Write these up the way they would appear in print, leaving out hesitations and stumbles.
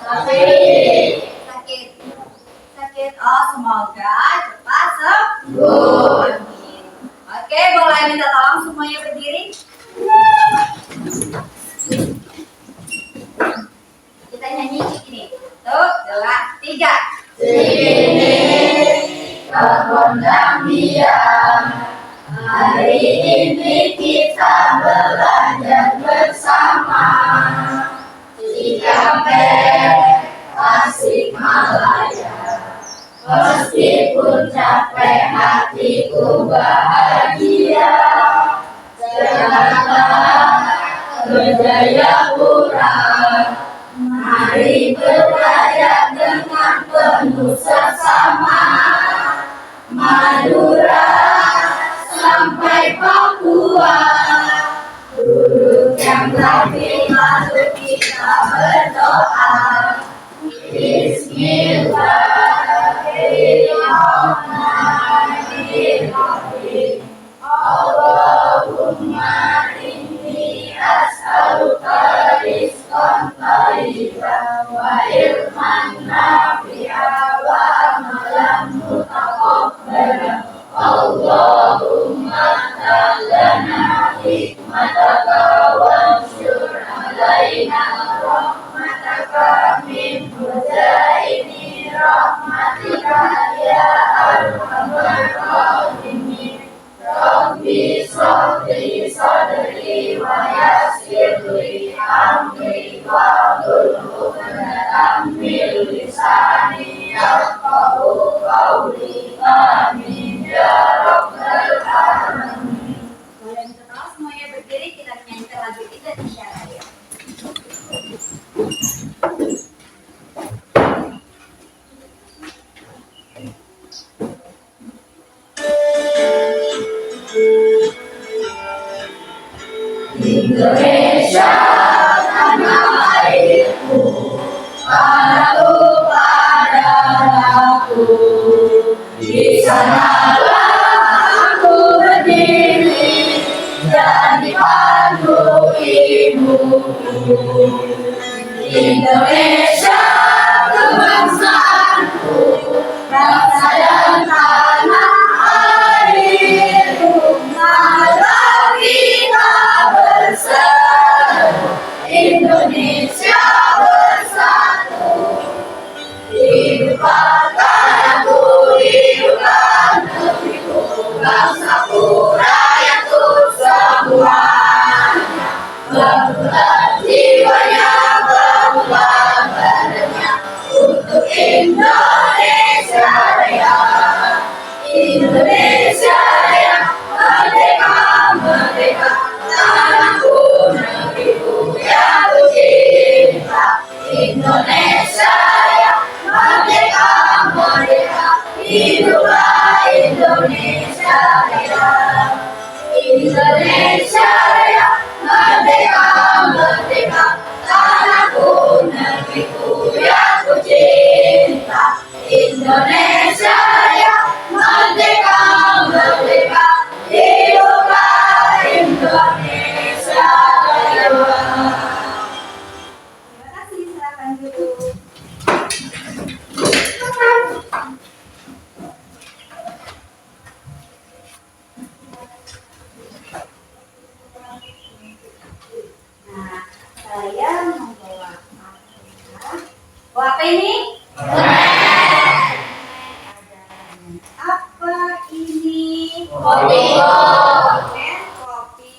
Sakit. Sakit. Oh, semoga cepat sembuh. Amin. Oke, boleh minta tolong semuanya berdiri. Kita nyanyi ini. 1, 2, 3. Sini kekondang dia. Hari ini kita belajar bersama. Cikampek, Tasikmalaya. Meskipun capek hatiku bahagia. Jakarta ke Jayapura. Mari belajar dengan penuh sesama. Madura sampai Papua. Duduk yang rapi lalu kita berdoa. Bismillahirrahmanirrahim. Allahumma inni as'aluka rizqan thayyiban wa ilman nafi'an wa amalan mutaqabbalan. Allahumma lana hikmataka wansyur alaina rahmataka min huzaini rahmatika ya arhamar rahimin. Rabbi sholli sadri wa yassirli amri wahlul 'uqdatam min lisani yafqahu qawli. Amin ya rabbal alamin. Boleh minta tolong semuanya berdiri, kita menyanyikan lagu Indonesia Raya. Indonesia tanah airku, padaku padaku. Di sanalah aku berdiri dan dipandu ibuku. Indonesia kebangsaanku, bangsa dan tanah airku. Marilah kita bersatu, Indonesia bersatu. Hidupkan aku, hidupkan negeriku, bangsaku, rakyatku semuanya. Bangunlah jiwanya, bangunlah badannya untuk Indonesia Raya. Indonesia Raya, merdeka, merdeka, tanahku, negeriku yang ku cinta. Indonesia Raya, merdeka, merdeka, hiduplah Indonesia Raya. Indonesia Raya, merdeka, merdeka, tanahku, negeriku yang ku cinta. Indonesia Raya, merdeka, merdeka, hiduplah Indonesia Raya. Terima kasih, silakan duduk. Nah, saya membawa apa ini? Apa ini? Kopi. Permen kopi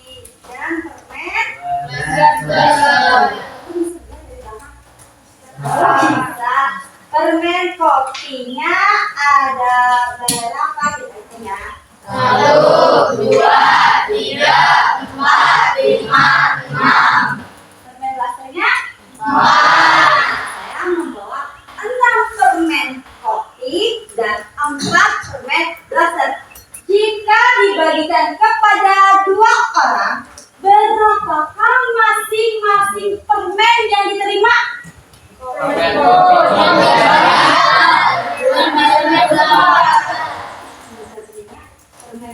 dan permen bisa. Permen kopinya ada berapa gitu ya? 1, 2, 3, 4, 5, 6. Permen rasanya? 4. Saya membawa 6 permen kopi dan 4 permen blaster. Jika dibagikan kepada 2 orang, berapakah masing-masing permen yang diterima? Permen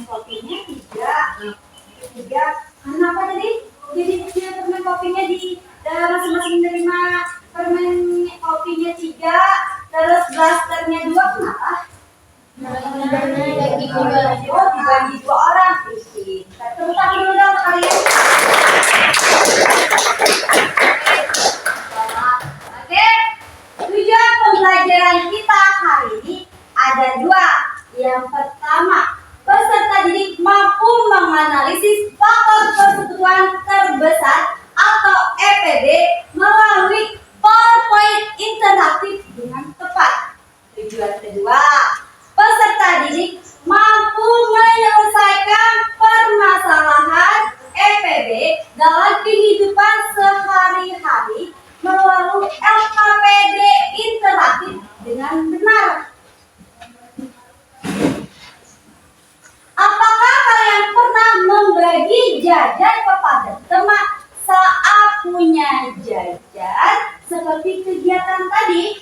kopinya 3. Kenapa tadi? Jadi permen kopinya di masing-masing menerima permen menganalisis faktor persekutuan terbesar atau EPB melalui PowerPoint interaktif dengan tepat. Tujuan kedua, peserta didik mampu menyelesaikan permasalahan EPB dalam kehidupan sehari-hari melalui LKPD interaktif dengan benar. Apakah kalian pernah membagi jajan kepada teman saat punya jajan seperti kegiatan tadi?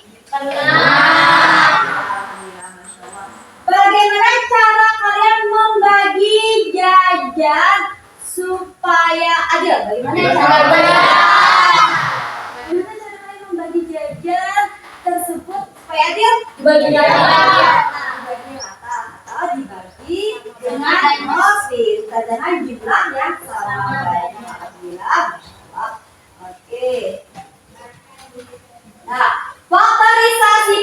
Bagaimana cara kalian membagi jajan supaya adil? Bagaimana cara kalian membagi jajan tersebut supaya adil? Dibagi rata atau dibagi dengan motif dengan jumlah yang sama banyak. Oke. Nah, faktorisasi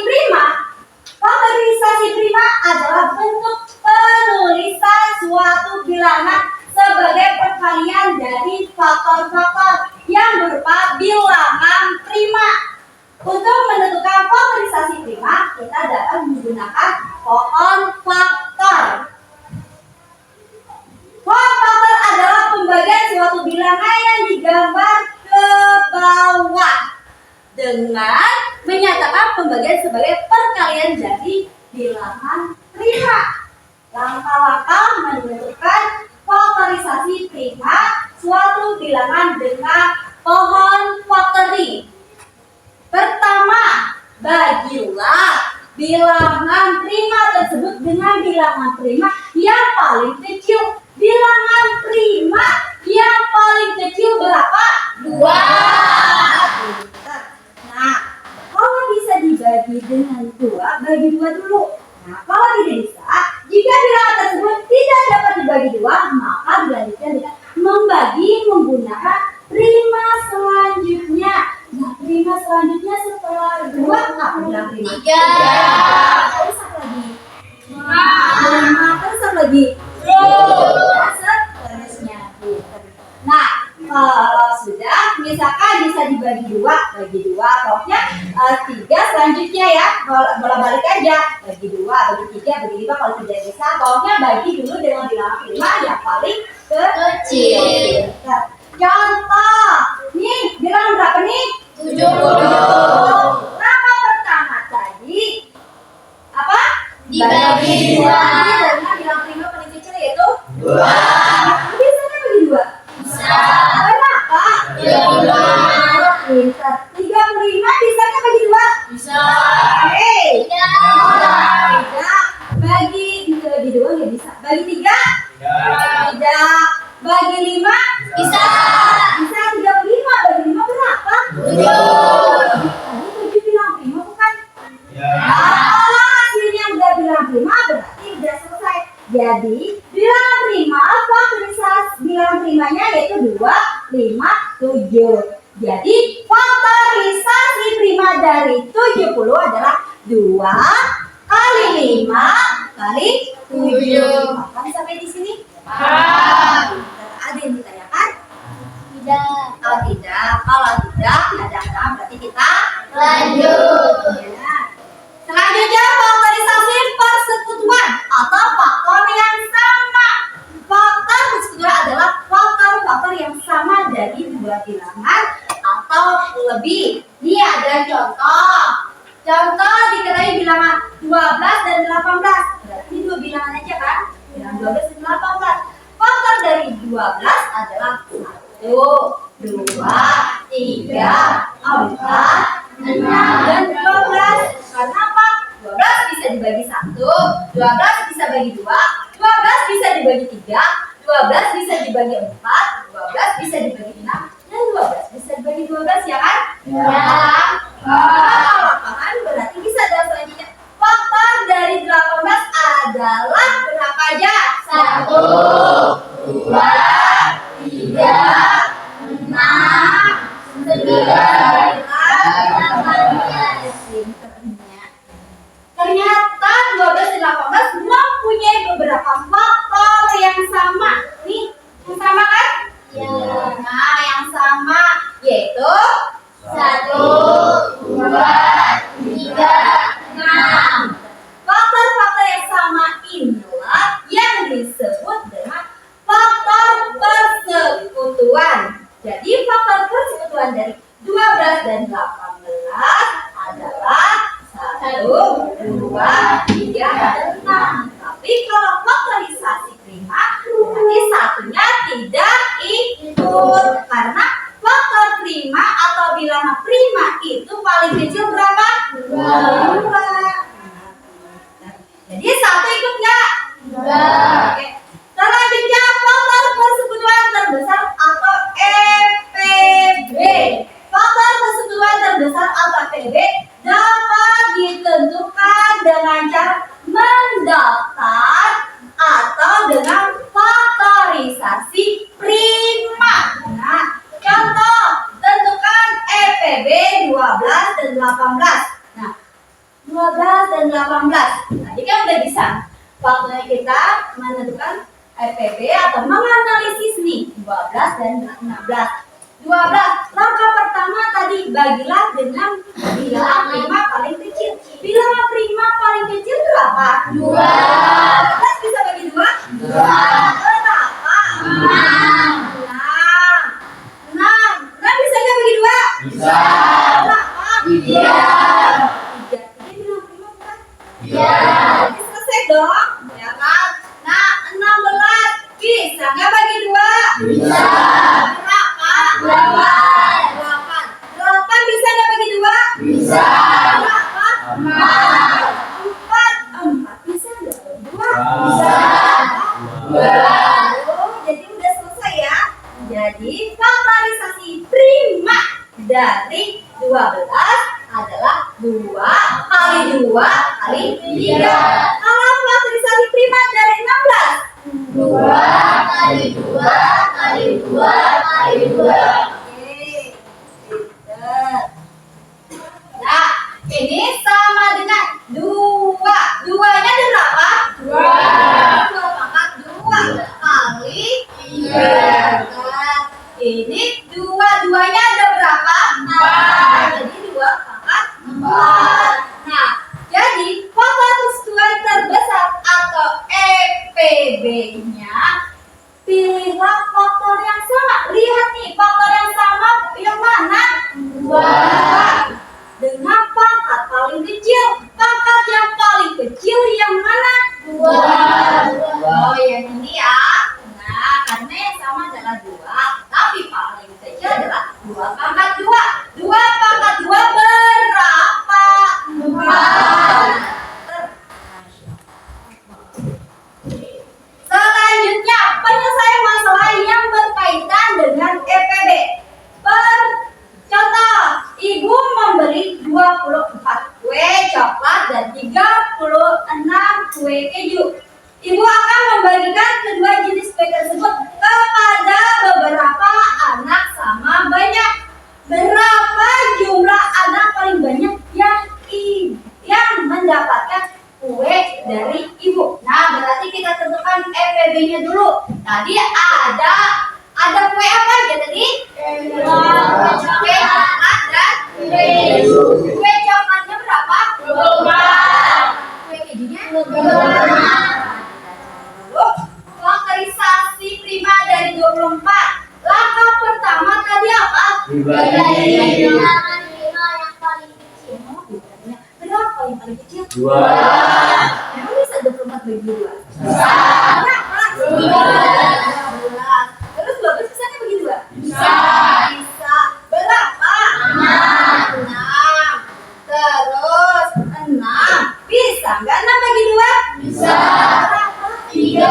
prima adalah bentuk penulisan suatu bilangan sebagai perkalian dari faktor-faktor yang berupa bilangan prima. Untuk menentukan faktorisasi prima, kita dapat menggunakan pohon faktor. Pohon faktor adalah pembagian suatu bilangan yang digambar ke bawah dengan menyatakan pembagian sebagai perkalian dari bilangan prima. Langkah-langkah menentukan faktorisasi prima suatu bilangan dengan pohon factoring. Pertama, bagilah bilangan prima tersebut dengan bilangan prima yang paling kecil. Bilangan prima yang paling kecil berapa? 2. Nah, kalau bisa dibagi dengan 2, bagi 2 dulu. Nah, kalau tidak bisa, jika bilangan tersebut tidak dapat dibagi 2, maka dilanjutkan dengan membagi menggunakan prima selanjutnya. Nah, prima selanjutnya setelah 2, apa bilang prima? 3. Terus apa lagi? 5. Terus apa lagi? 10. Seterusnya. Nah, kalau sudah, misalkan bisa dibagi 2, bagi 2, pokoknya 3 selanjutnya ya, bolak-balik aja, bagi 2, bagi 3, bagi 5, kalau tidak bisa, pokoknya bagi dulu dengan bilangan prima yang paling kecil. Contoh, nih bilangan berapa nih? 70. Langkah pertama tadi apa? Dibagi 2. Dengan bilangan prima paling kecil yaitu 2. Bisanya bagi 2? Bisa. Berapa? 35. Pintar. 35 bisanya bagi 2? Bisa. Hei. 3. 3. Bagi 2 nggak bisa. Bagi 3? Tidak. Bagi 5? Bisa. Bisa 35. Bagi 5 berapa? 7. Tadi 7 bilang prima bukan? Ya. Kalau hasilnya udah bilang prima berarti udah selesai. Jadi bilangan prima faktorisasi bilangan primanya yaitu 2, 5, 7. Jadi faktorisasi prima dari 70 adalah 2 kali 5 kali 7. Apakah sampai di sini? Ada yang ditanyakan? Tidak. Kalau tidak, ada berarti kita Lanjut. ya. Selanjutnya faktorisasi persekutuan atau faktor yang sama. Faktor persekutuan adalah faktor-faktor yang sama dari dua bilangan atau lebih. Ini ada contoh. Contoh diketahui bilangan 12 dan 18. Berarti dua bilangan aja kan? Bilangan 12 dan 18. Faktor dari 12 adalah 1, 2, 3, 4, 6, dan 12. Karena apa? 12 bisa dibagi 1, 12 bisa bagi 2, 12 bisa dibagi 3, 12 bisa dibagi 4, 12 bisa dibagi 6, dan 12 bisa dibagi 12 ya kan? Ya. Lapangan berarti bisa dan selanjutnya. Faktor dari 18 adalah berapa aja? 1, 2, 3, 6, 9, 18. Ternyata 12 dan 18 mempunyai beberapa faktor yang sama. Nih, yaitu 1, 2, 3, 6. faktor-faktor yang sama inilah yang disebut dengan faktor persekutuan. Jadi faktor persekutuan dari 12 dan 18 adalah 1, 2, 3, dan 6. Tapi kalau faktorisasi prima, nanti satunya tidak ikut. Karena faktor prima atau bilangan prima itu paling kecil berapa? 2. Jadi satu ikut nggak? Oke. Selanjutnya faktor persekutuan terbesar atau EPB. Faktor persekutuan terbesar atau EPB dapat ditentukan dengan cara mendaftar atau dengan faktorisasi prima. Nah, contoh tentukan EPB 12 dan 18. Nah, 12 dan 18. Tadi kan udah bisa. Waktunya kita menentukan EPB atau menganalisis nih 12 dan 16. 12. Langkah pertama tadi bagilah dengan bilangan prima paling kecil. Bilangan prima paling kecil berapa? 2. 12 bisa bagi 2? 2. Berapa? 6. 6. 6 bisa nggak bagi 2? Bisa. Berapa? 3. 3. Ini bilangan prima bukan? Iya. Jadi selesai dong, ya kan? Nah, 16 bisa nggak bagi 2? Bisa. Berapa? 8. 8. 8 bisa nggak bagi 2? Bisa. Berapa? 4. 4. 4 bisa nggak bagi 2? Bisa. 2. Oh, jadi udah selesai ya. Jadi faktorisasi prima dari 12 adalah 2 kali 2 kali 3. Kalau faktorisasi prima dari 16? 2 kali 2 kali 2 kali 2. Oke, pinter. Nah, ini sama dengan 2. 2-nya ada berapa? 2. 2 pangkat 2 kali 3. Ini 2-2-nya ada berapa? 4. Jadi 2 pangkat 4. Nah, jadi faktor persekutuan terbesar atau EPB-nya, pilihlah faktor yang sama. Lihat nih, faktor yang sama yang mana? 2. Dengan pangkat paling kecil. Pangkat yang paling kecil yang mana? 2. Oh, yang ini ya. Nah, karena yang sama adalah 2, tapi paling kecil adalah 2 pangkat 2. 2 pangkat 2 berapa? 4. Selanjutnya, penyelesaian masalah yang berkaitan dengan EPB. Contoh, ibu membeli 24 kue coklat dan 36 kue keju. Ibu akan membagikan kedua jenis kue tersebut kepada beberapa anak sama banyak. Berapa jumlah anak paling banyak yang mendapatkan kue dari ibu? Nah, berarti kita tentukan EPB-nya dulu. Tadi ada kue apa aja tadi? Kue coklat dan keju. Kue coklatnya berapa? 24. Kue kejunya? 26. Faktorisasi prima dari 24. Langkah pertama tadi apa? Dibagi. Bilangan prima yang paling kecil. Berapa yang paling kecil? 2. Emang bisa 24 bagi 2? Bisa. Berapa? 12. Terus 12 bisa nggak bagi 2? Bisa. Bisa. Berapa? 6. Terus 6. Bisa nggak 6 bagi 2? Bisa. Berapa? 3.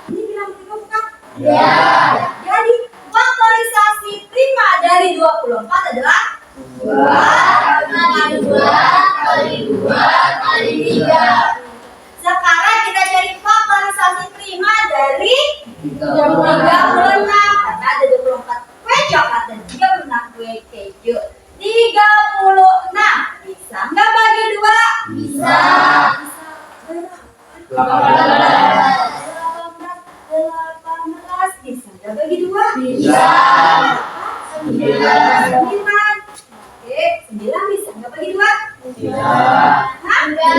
Ini bilang prima bukan? Iya. Jadi faktorisasi prima dari 24 adalah 2 kali 2 kali 2 kali 3. Sekarang kita cari faktorisasi prima dari 36. 36. Karena ada 24 kue coklat dan 36 kue keju. 36. Bisa nggak bagi 2? Bisa. Berapa? 18 bisa nggak bagi 2? Bisa. 9. bagi 2? Tidak. Hah? Tidak.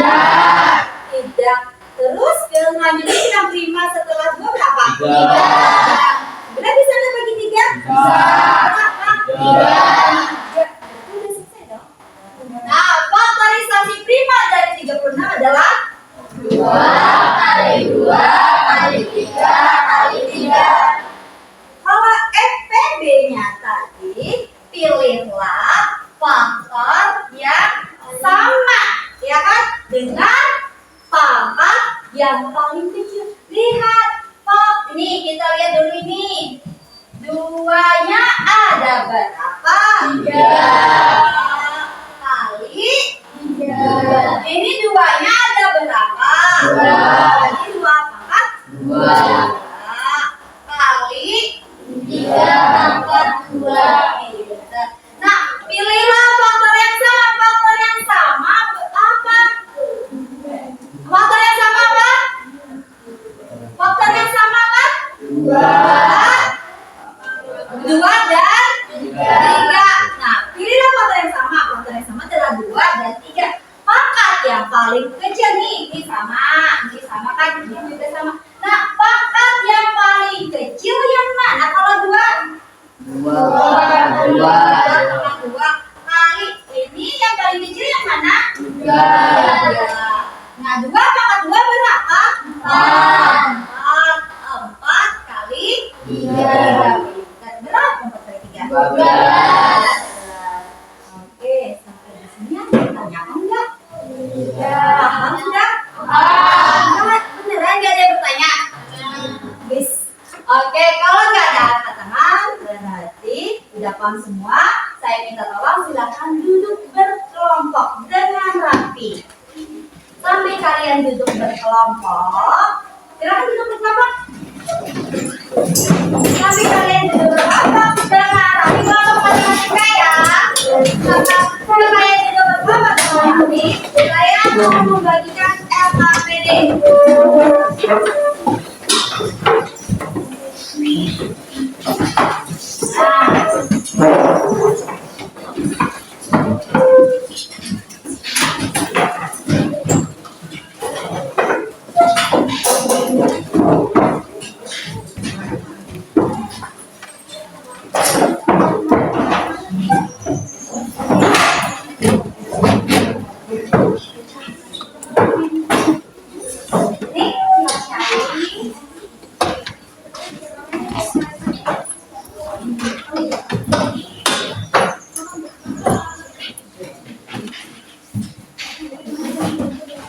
Tidak. Terus selanjutnya bintang prima setelah 2 berapa? 3. Berarti bisa nggak bagi 3? Bisa. Berapa? Tidak. Udah selesai dong. Nah, faktorisasi prima dari 36 adalah 2 kali 2 kali 3 kali 3. kalau FPB-nya tadi, pilihlah faktor yang sama, ya kan? Dengan pangkat yang paling kecil. Lihat, ini kita lihat dulu ini. 2-nya ada berapa? 3 kali 3. ini 2-nya ada berapa? 2. Jadi 2 pangkat 2 kali 3 pangkat 2. Nah, pilihlah faktor yang sama. Faktor yang sama apa? Faktor yang sama apa? Faktor yang sama apa? 2 dan 3. Nah, pilihlah faktor yang sama. Faktor yang sama adalah 2 dan 3. Pangkat yang paling kecil nih, ini sama kan? Ini juga sama. Nah, pangkat yang paling kecil yang mana kalau 2? 2 kali ini yang paling kecil yang mana? 3. Nah, 2 pangkat 2 berapa? 4 kali 3. Berapa 4 kali 3? 12. Oke, sampai di sini ada yang bertanya enggak? Paham enggak? Beneran nggak ada yang bertanya? Bis. Oke, kalau nggak ada angkat tangan, berarti udah paham semua. Saya minta tolong silakan duduk berkelompok dengan rapi. Sampai kalian duduk berkelompok, silakan duduk berkelompok. Sampai kalian duduk berkelompok dengan rapi, kelompok matematika ya. Sampai kalian duduk berkelompok dengan rapi, saya mau membagikan LKPD.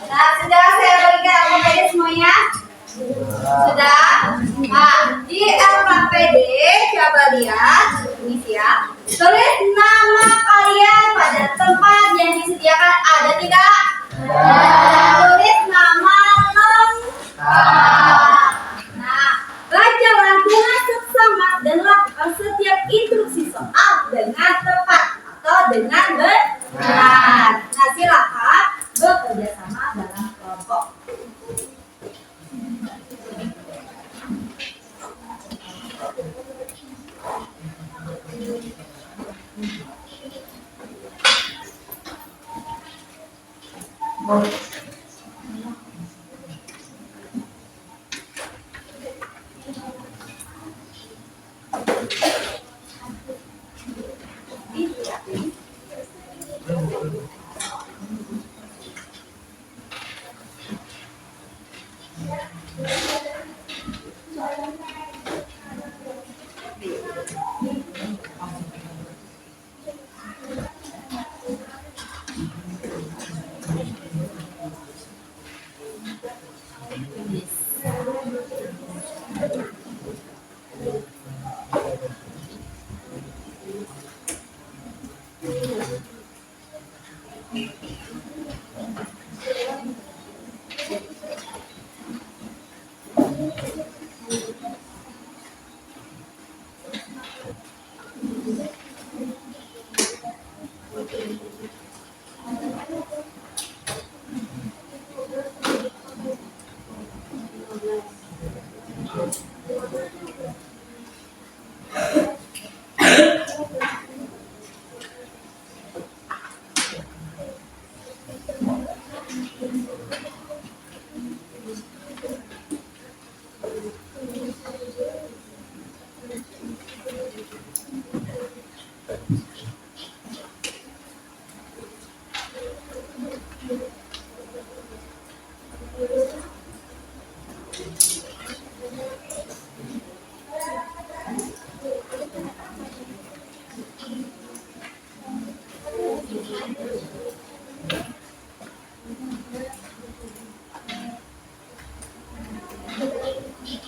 Nah, sudah saya berikan LKPD semuanya? Sudah? Nah, di LKPD coba lihat, ini siap. Tulis nama kalian pada tempat yang disediakan, ada tidak? Tulis nama lengkap. Nah, bacalah dengan seksama dan lakukan setiap instruksi soal dengan tepat atau dengan benar. Nah, silakan bekerja sama dalam kelompok.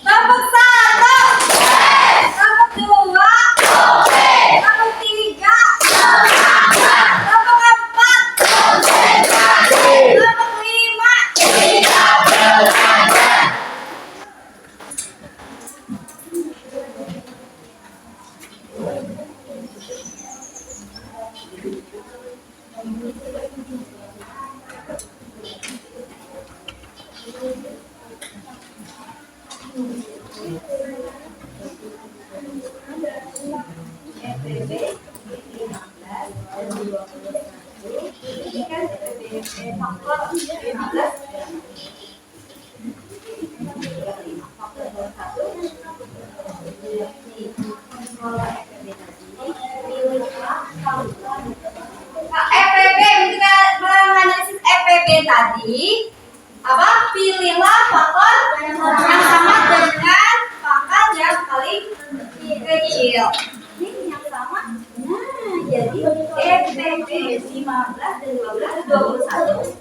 Tepuk satu. Tepuk dua. Tepuk tiga. Tepuk empat. Tepuk lima. FPB 15 dan 21. Ini kan FPB faktor 15 dan faktor 21. Kalau FPB tadi pilihlah faktor. FPB kita menganalisis FPB tadi apa? Pilihlah faktor yang sama dengan pangkat yang paling kecil. Ini yang sama. Nah, jadi FPB 15 dan 12 21.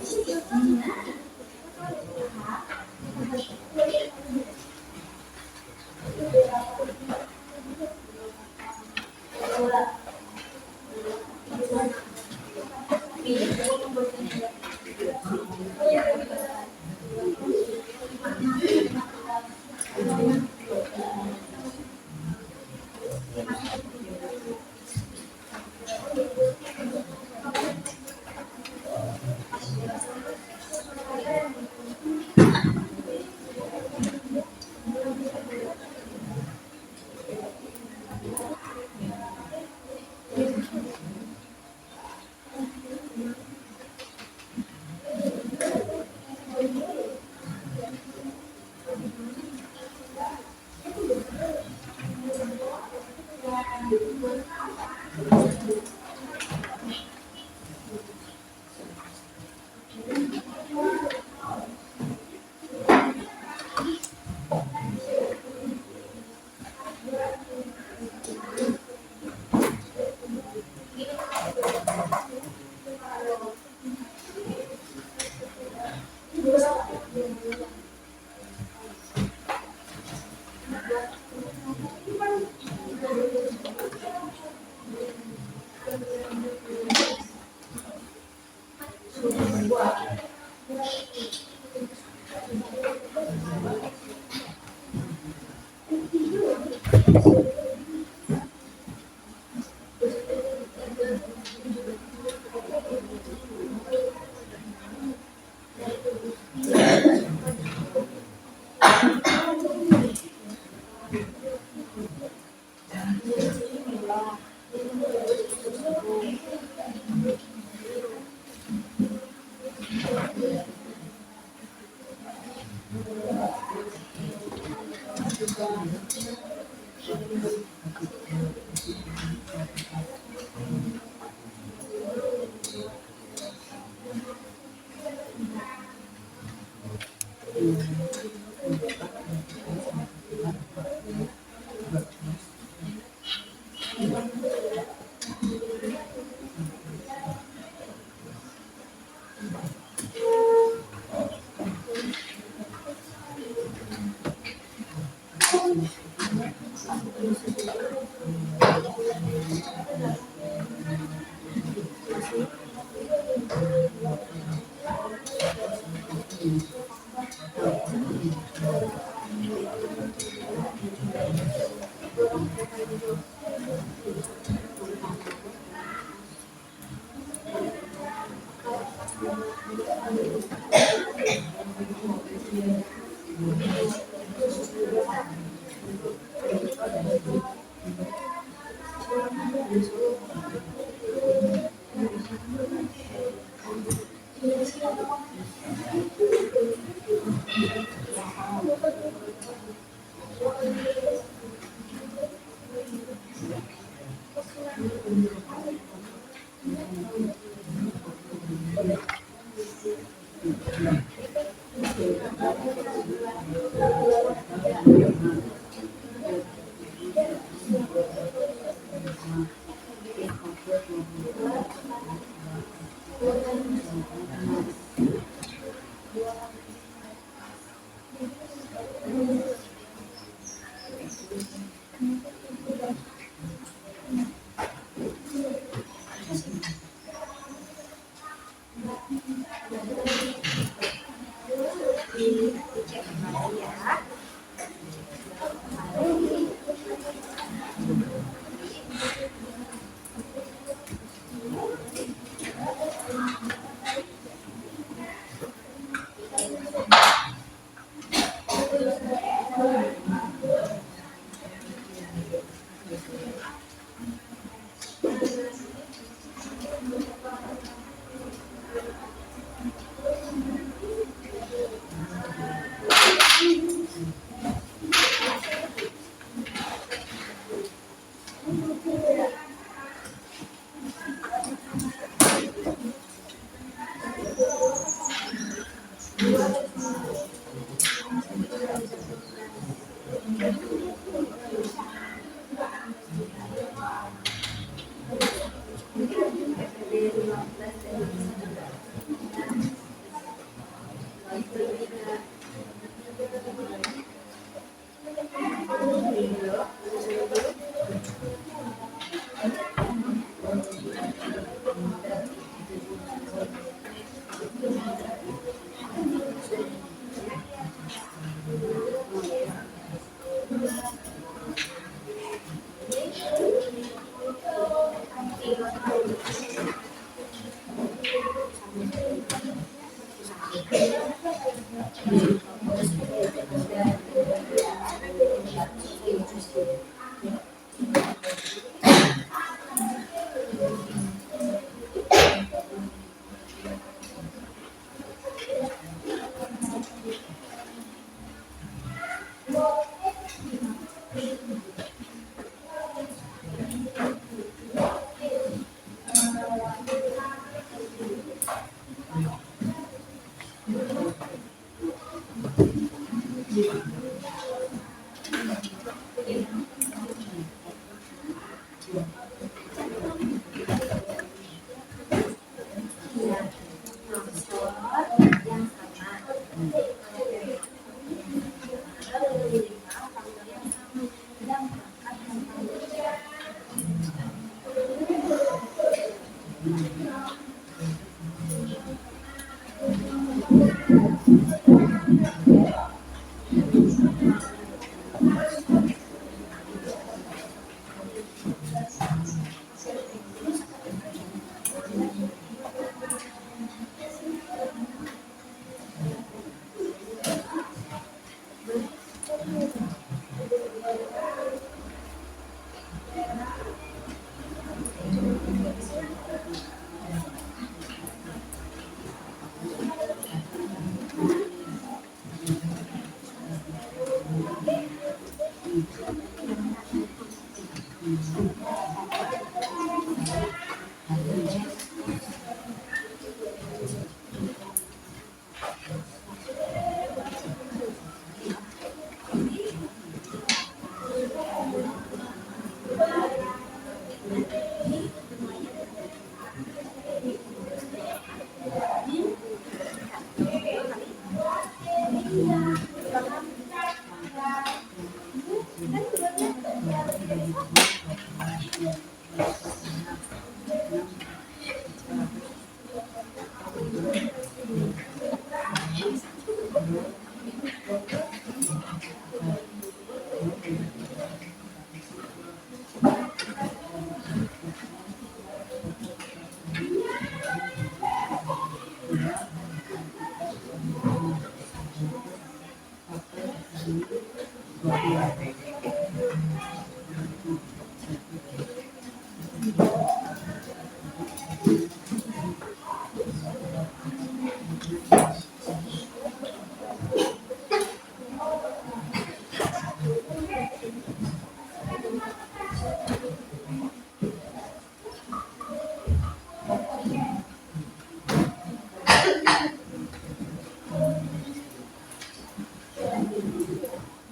Dicek kembali ya.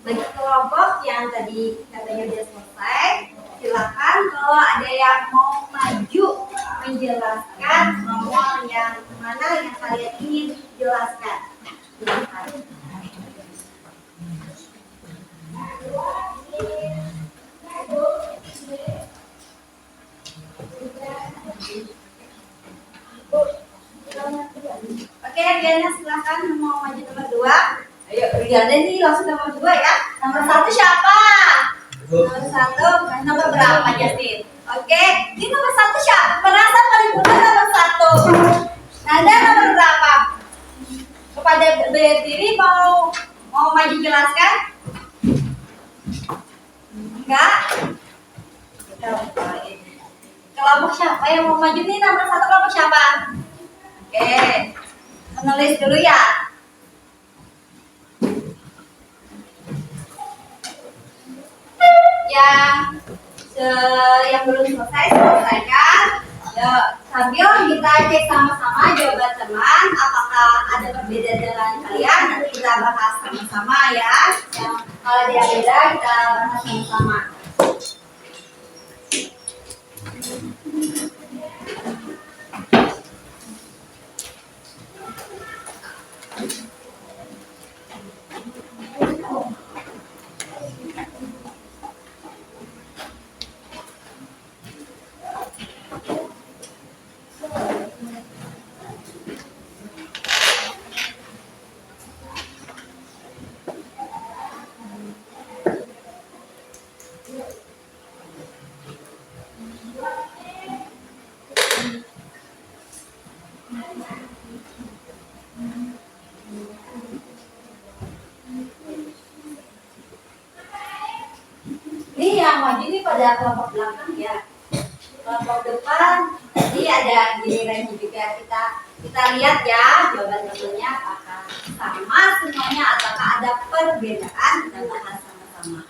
Bagi kelompok yang tadi katanya sudah selesai, silakan kalau ada yang mau maju menjelaskan nomor soal yang mana yang kalian ingin jelaskan. Silakan. Oke, Riana silakan mau maju nomor 2. Ayo, Riana nih langsung nomor 2 ya. Nomor 1 siapa? Nomor 1, nomor berapa Justin? Oke, ini nomor 1 siapa? Merasa paling muda nomor 1. Nada nomor berapa? Kepada berdiri mau maju jelaskan? Enggak? Kita lupain. Kelompok siapa yang mau maju nih? Nomor 1 kelompok siapa? Oke, menulis dulu ya. Yang belum selesaikan. Sambil kita cek sama-sama jawaban teman, apakah ada perbedaan dengan kalian. Nanti kita bahas sama-sama ya. Kalau ada yang beda kita bahas sama-sama. Ini yang maju ini pada kelompok belakang ya. Kelompok depan tadi ada gilirannya juga, kita lihat ya jawaban temannya apakah sama semuanya ataukah ada perbedaan, kita bahas sama-sama.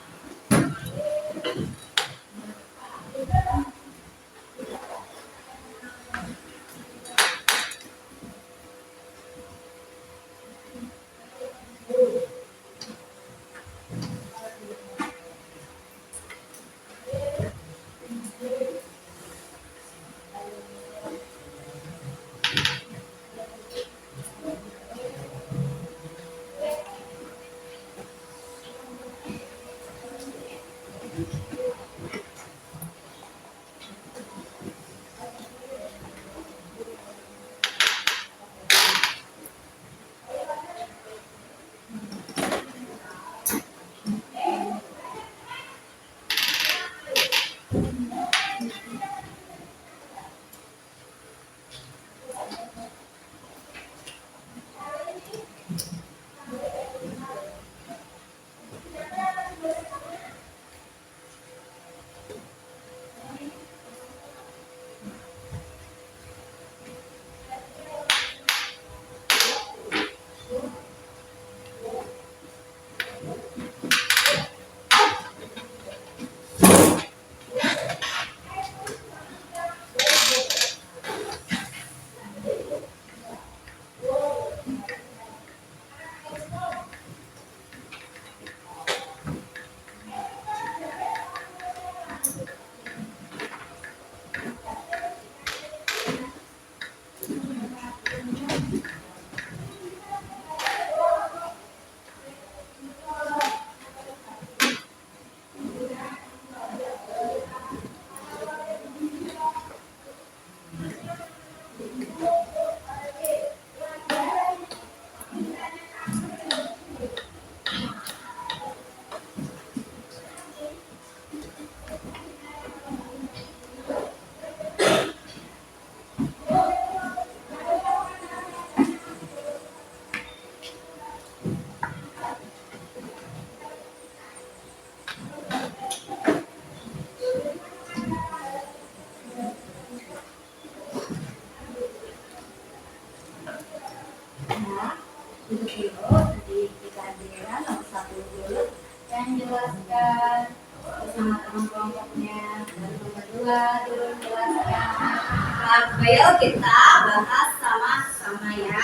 Jelaskan bersama teman kelompoknya, dan nomor 2 dulu jelaskan. Ayo kita bahas sama-sama ya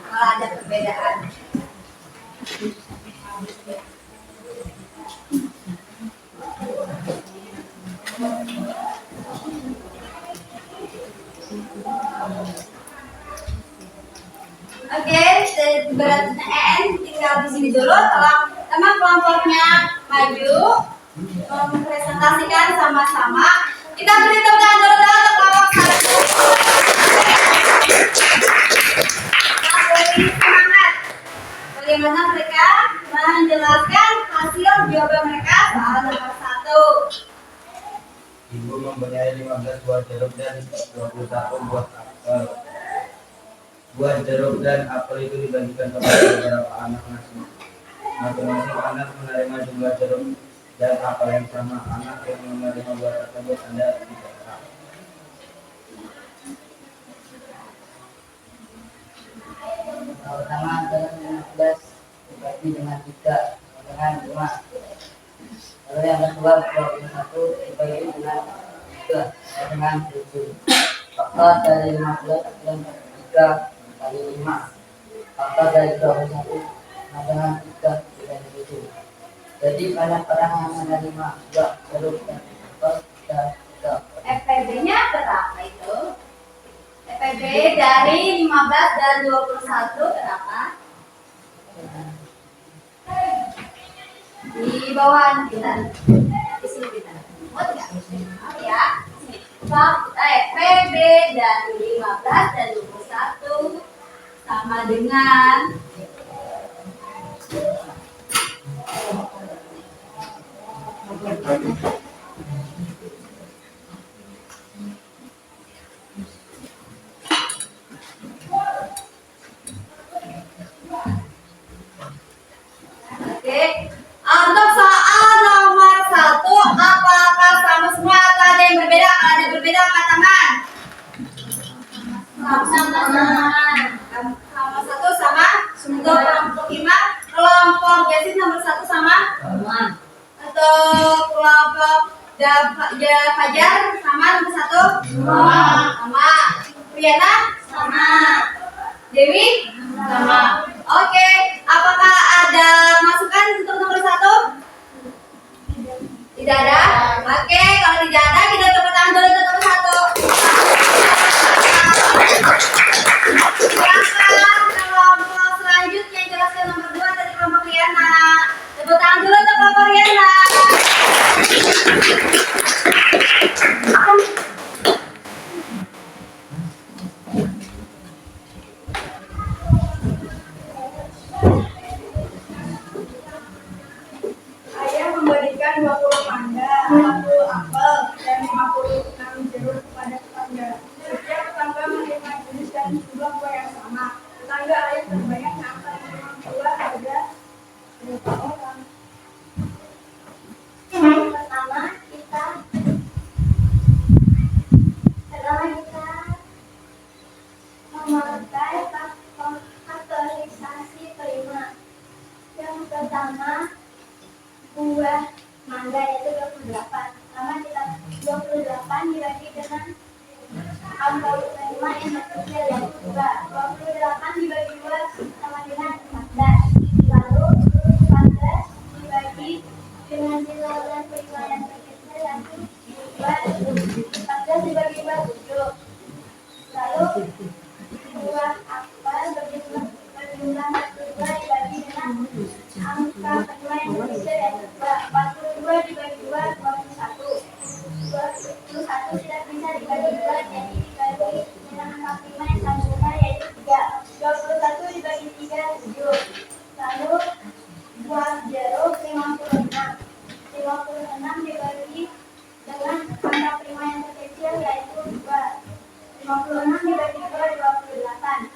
kalau ada perbedaan. Oke, beratnya tinggal di sini dulu. Teman kelompoknya maju mempresentasikan sama-sama. Kita beri tepuk tangan dulu untuk kelompok satu. Beri semangat. Bagaimana mereka menjelaskan hasil jawaban mereka soal nomor 1. Ibu mempunyai 15 buah jeruk dan 21 buah apel. Buah jeruk dan apel itu dibagikan kepada beberapa anak masing-masing anak menerima jumlah jeruk dan apel yang sama. Anak yang menerima buah tersebut Anda tidak tahu. Pertama adalah 15 dibagi dengan 3 dengan 5. Lalu yang kedua 21 dibagi dengan 3 dengan 7. Faktor dari 15 dan 3 kali 5. Faktor dari 21 dengan 3 dibagi 7. Jadi banyak orang yang menerima buah jeruk dan apel dan FPB-nya berapa itu? FPB dari 15 dan 21 berapa? Di bawah kita. Di sini kita. Oh tidak. Oh ya. FPB dari 15 dan 21 sama dengan untuk soal nomor 1, apakah sama semua atau ada yang berbeda? Kalau ada yang berbeda, angkat tangan. Sama 1 sama. Untuk kelompok 5, kelompok Yasin nomor 1 sama. Untuk kelompok Fajar sama nomor 1. Sama. Priyana sama. Dewi sama. Oke, apakah ada masukan untuk nomor 1? Tidak ada? Oke, kalau tidak ada kita tepuk tangan dulu untuk nomor 1. Silakan kelompok selanjutnya jelaskan nomor 2 dari kelompok Riana. Tepuk tangan dulu untuk kelompok Riana. Ayah membagikan 20 mangga, 40 apel, dan 56 jeruk kepada tetangga. Setiap tetangga menerima jenis dan jumlah buah yang sama. Tetangga ayah terbanyak yang akan menerima buah ada berapa orang? Pertama kita memakai faktorisasi kelima. Yang pertama buah mangga yaitu 28. Pertama kita 28 dibagi dengan angka 5 yang terkecil yaitu 2. 28 dibagi 2 sama dengan 14. Lalu 14 dibagi dengan nilai yang kelima yang terkecil yaitu 2. 14 dibagi 2 7. Lalu buah apel berjumlah 42 dibagi dengan angka kelima yang terkecil yaitu 2. 42 dibagi 2 21. 21 tidak bisa dibagi 2 jadi dibagi dengan angka kelima yang sama yaitu 3. 21 dibagi 3 7. Lalu buah jeruk 56. 56 dibagi dengan angka kelima yang terkecil yaitu 2. 56 dibagi 2 28.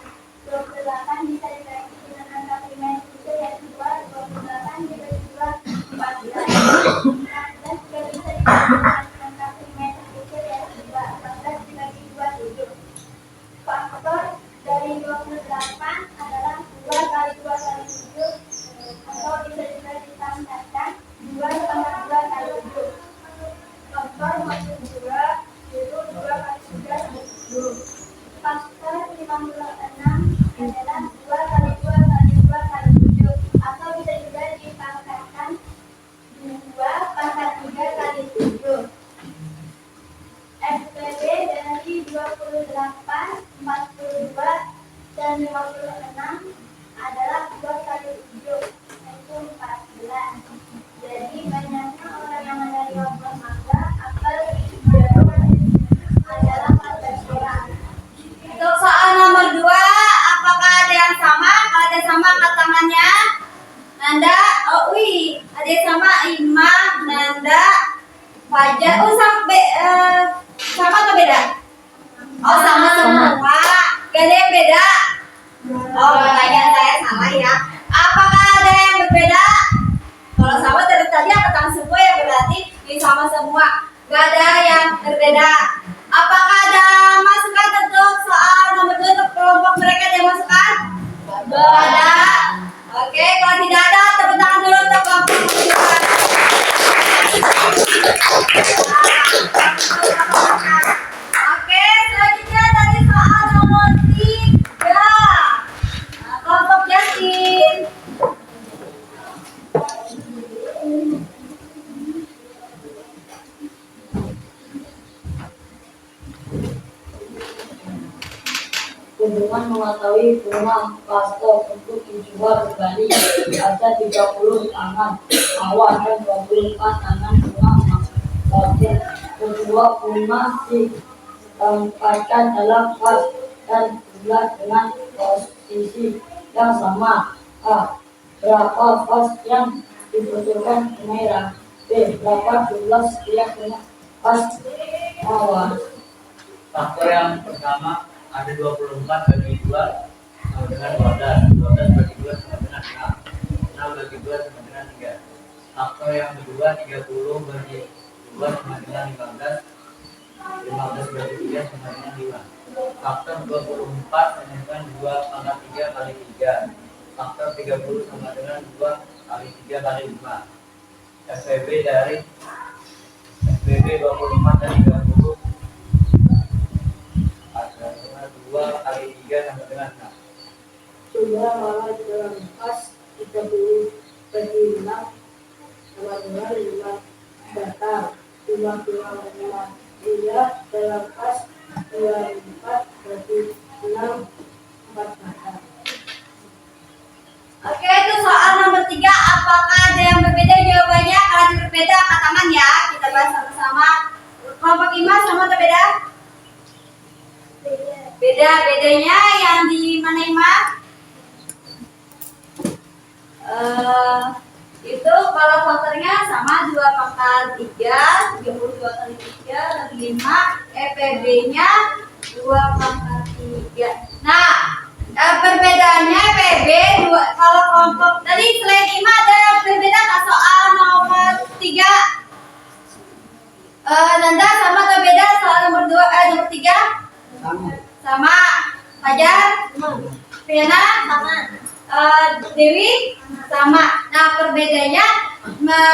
28 bisa dibagi dengan angka kelima yang terkecil yaitu 2. 28 dibagi 2 14. 14 juga bisa dibagi dengan angka kelima yang terkecil yaitu 2. 14 dibagi 2 7. Faktor dari 28 adalah 2 kali 2 kali 7 atau bisa juga ditambahkan 2 tambah 2 kali 7. Faktor maksud 2 itu 2 kali 3 kali 10. Faktor 56 adalah 2 kali 2 kali 2 kali 7 atau bisa juga dipangkatkan 2 pangkat 3 kali 7. FPB dari 28, 42, dan 56 adalah 2 kali 7, yaitu 14. Jadi banyaknya orang yang menerima buah mangga, apel, jeruk adalah 14 orang. Untuk soal nomor 2, apakah ada yang sama? Kalau ada sama, angkat tangannya. Nanda, oh wih, ada yang sama, Ima, Nanda, Fajar. Oh, sama atau beda? Oh, sama semua. Gak ada yang beda? Oh, pertanyaan saya salah ya. Apakah ada yang berbeda? Kalau sama dari tadi angkat tangan semua ya, berarti ini sama semua. Gak ada yang berbeda. Apakah ada masukan untuk soal nomor 2 untuk kelompok mereka ada yang masukan? Ada. Oke, kalau tidak ada, tepuk tangan dulu untuk kelompok kedua. Oke, selanjutnya tadi soal nomor 3. Nah, kelompok Yasin. Hubungan mengetahui bunga pastel untuk dijual kembali ada 30 tangan awal dan 24 tangan bunga pastel. Kedua bunga ditempatkan dalam vas dan bulat dengan posisi yang sama. A. Berapa vas yang dibutuhkan merah? B. Berapa jumlah setiap bunga vas awal? Faktor yang pertama, ada 24 bagi 2 sama dengan 12. 12 bagi 2 sama dengan 6. 6 bagi 2 sama dengan 3. Faktor yang kedua, 30 bagi 2 sama dengan 15. 15 bagi 3 sama dengan 5. Faktor 24 sama dengan 2 pangkat 3 kali 3. Faktor 30 sama dengan 2 kali 3 kali 5. FPB dari FPB 24 dan 30 adalah 2 kali 3 sama dengan 6. Jumlah malah dalam pas 30 bagi 6 sama dengan 5 datar. Jumlah dalam 3 dalam pas 24 bagi 6 4 datar. Oke, itu soal nomor 3. Apakah ada yang berbeda jawabannya? Kalau ada berbeda, angkat tangan ya. Kita bahas sama-sama. Kelompok Ima sama atau beda? Beda. Bedanya yang di mana Ima? Itu kalau faktornya sama 2 pangkat 3, 32 kali 3 kali 5, EPB-nya 2 pangkat 3. Nah, perbedaannya PB kalau kelompok tadi selain Ima ada yang berbeda nggak soal nomor 3? Nanda sama atau beda soal nomor 3? Sama. Fajar? Fiana? Sama. Dewi? Sama. Nah, perbedaannya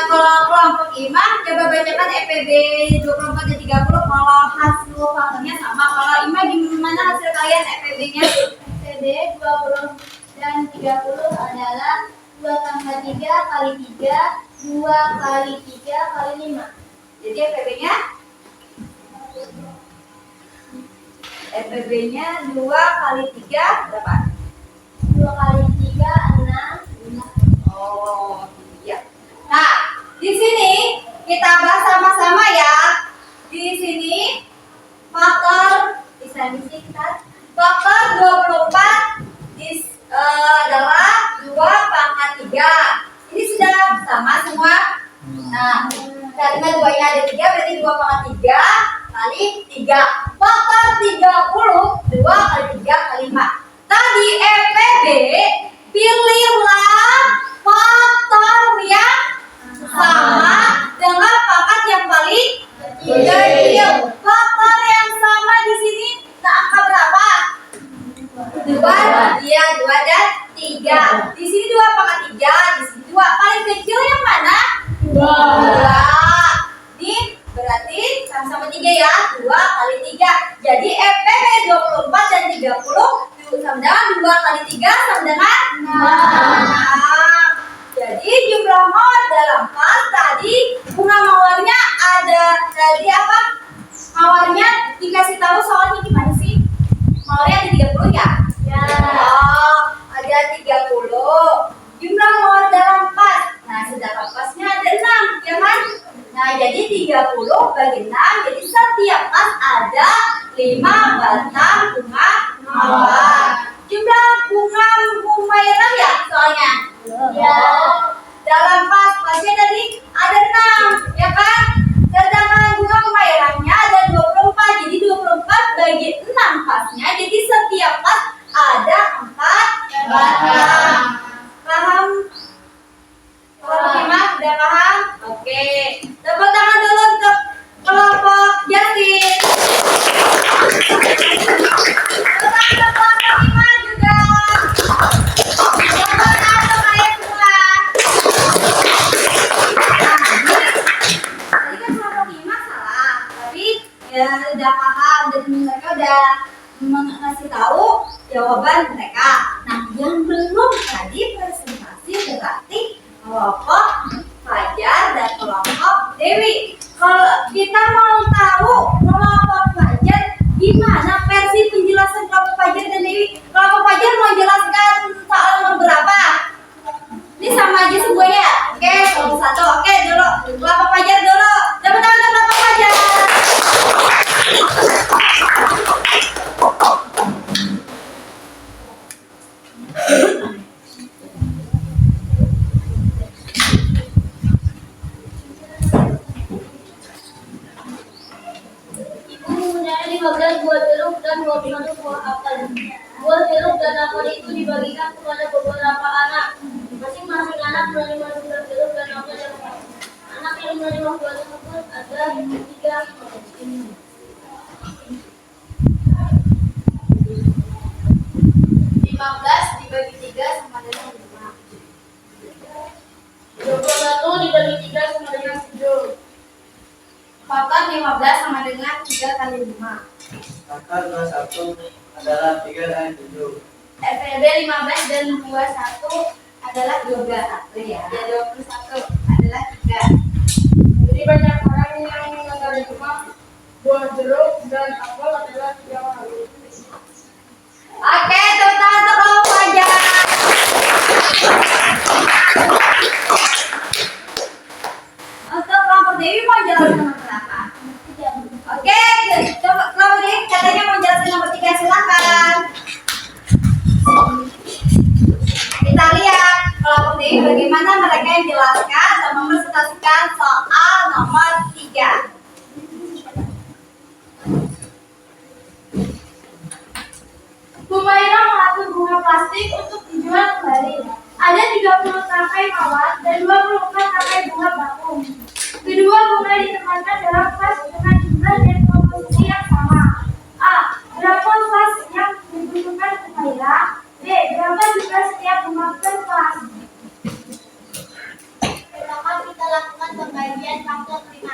kalau kelompok Ima coba bacakan EPB 24 dan 30 kalau hasil faktornya sama. Kalau Ima gimana hasil kalian EPB-nya? PB 20 dan 30 adalah 2 tambah 3 kali 3, 2 kali 3 kali 5. Jadi EPB-nya 2 kali 3 berapa? 2 kali 3, 6. Oh, iya. Nah, di sini kita bahas sama-sama ya. Di sini faktor faktor 24 adalah 2 pangkat 3. Ini sudah sama semua. Nah, karena 2-nya ada 3 berarti 2 pangkat 3 kali 3. Faktor 30 2 kali 3 kali 5. Tadi EPB pilihlah faktor yang sama dengan pangkat yang paling kecil. Faktor yang sama di sini angka berapa? 2. Iya, 2 dan 3. Di sini 2 pangkat 3, di sini 2. Paling kecil yang mana? 2. Ini berarti sama-sama 3 ya. 2 kali 3. Jadi EPB 24 dan 30 sama dengan 2 kali 3 sama dengan 6. Jadi jumlah mawar dalam pas tadi bunga mawarnya ada tadi apa? Mawarnya dikasih tahu soalnya gimana sih? Mawarnya ada 30 ya? Oh, ada 30. Jumlah mawar dalam pas. Nah, sedangkan pasnya ada 6, ya kan? Nah, jadi 30 bagi 6, jadi setiap pas ada 5 batang bunga mawar. Jumlah bunga Humairah ya soalnya? Ya. Dalam pasnya tadi ada 6, ya kan? Sedangkan bunga Humairahnya ada 24, jadi 24 bagi 6 pasnya, jadi setiap pas ada 4 batang. Paham? Paham? Udah paham? Oke. Tepuk tangan dulu untuk kelompok Jasin. Tepuk tangan untuk kelompok Iman juga. Tepuk tangan untuk kalian semua. Tadi kan kelompok Iman salah, tapi ya udah paham dan mereka udah ngasih tahu jawaban mereka. Nah, yang belum tadi presentasi berarti kelompok Fajar dan kelompok Dewi. Kalau kita mau tahu kelompok Fajar gimana versi penjelasan kelompok Fajar dan Dewi? Kelompok Fajar mau jelaskan soal nomor berapa? Ini sama aja semuanya. Oke, nomor 1. Oke, dulu kelompok Fajar dulu. Tepuk tangan untuk kelompok Fajar. Ibu mempunyai 15 buah jeruk dan 21 buah apel. Buah jeruk dan apel itu dibagikan kepada beberapa anak. Masing-masing anak menerima 2 jeruk dan apel yang sama. Anak yang menerima buah tersebut ada 3. 15 dibagi 3 sama dengan 5. 21 dibagi 3 sama dengan 7. Total 15 sama dengan 3 kali 5. Maka 21 adalah 3 dan 7. FEB 15 dan 21 adalah 21 ya. Ya 21 adalah 3. Jadi banyak orang yang menerima buah jeruk dan apel adalah 3 kali. Oke, tepuk tangan untuk kelompok Fajar. Untuk kelompok Dewi mau jelasin nomor berapa? Oke, coba kelompok Dewi katanya mau jelasin nomor 3, silakan. Kita lihat kelompok Dewi bagaimana mereka yang jelaskan dan mempresentasikan soal nomor 3. Humairah mengatur bunga plastik untuk dijual kembali. Ada 30 tangkai mawar dan 24 tangkai bunga bakung. Kedua bunga ditempatkan dalam vas dengan jumlah dan komposisi yang sama. A. Berapa vas yang dibutuhkan Humairah? B. Berapa jumlah setiap bunga per vas? Pertama kita lakukan pembagian faktor 5.